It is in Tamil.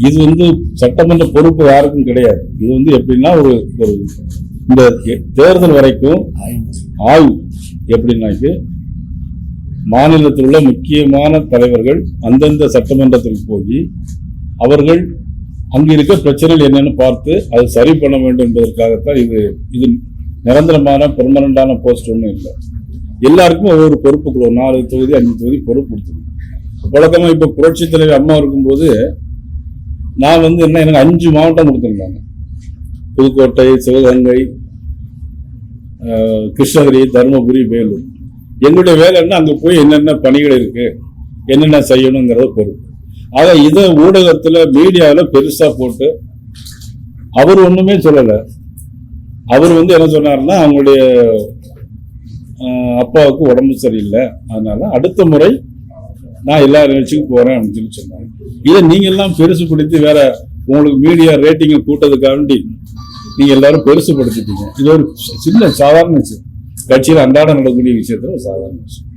இது சட்டமன்ற பொறுப்பு யாருக்கும் கிடையாது. இது எப்படின்னா ஒரு ஒரு இந்த தேர்தல் வரைக்கும் ஆய்வு எப்படின்னாக்கு மாநிலத்தில் உள்ள முக்கியமான தலைவர்கள் அந்தந்த சட்டமன்றத்தில் போய் அவர்கள் அங்கு இருக்க பிரச்சனைகள் என்னன்னு பார்த்து அது சரி பண்ண வேண்டும் என்பதற்காகத்தான் இது நிரந்தரமான பெர்மனண்டான போஸ்ட் ஒன்றும் இல்லை. எல்லாருக்கும் ஒவ்வொரு பொறுப்புக்குள்ள 4 தொகுதி 5 தொகுதி பொறுப்பு கொடுத்துருக்கோம். வழக்கமாக இப்போ புரட்சி தலைவர் அம்மா இருக்கும்போது நான் எனக்கு 5 மாவட்டம் கொடுத்துருந்தாங்க. புதுக்கோட்டை, சிவகங்கை, கிருஷ்ணகிரி, தருமபுரி, வேலூர். எங்களுடைய வேலை என்ன, அங்கே போய் என்னென்ன பணிகள் இருக்கு, என்னென்ன செய்யணுங்கிறத பொறுப்பு. ஆக இதை ஊடகத்தில் மீடியாவில் பெருசா போட்டு அவர் ஒண்ணுமே சொல்லலை. அவர் என்ன சொன்னார்னா, அவங்களுடைய அப்பாவுக்கு உடம்பு சரியில்லை, அதனால அடுத்த முறை நான் எல்லா நிகழ்ச்சிக்கும் போறேன் அப்படின்னு சொன்னாங்க. இதை நீங்க எல்லாம் பெருசுப்படுத்தி வேற உங்களுக்கு மீடியா ரேட்டிங்கை கூட்டதுக்காண்டி நீங்க எல்லாரும் பெருசுப்படுத்திட்டீங்க. இது ஒரு சின்ன சாதாரண விஷயம், கட்சியில் அன்றாட நடக்கக்கூடிய விஷயத்துல ஒரு சாதாரண விஷயம்.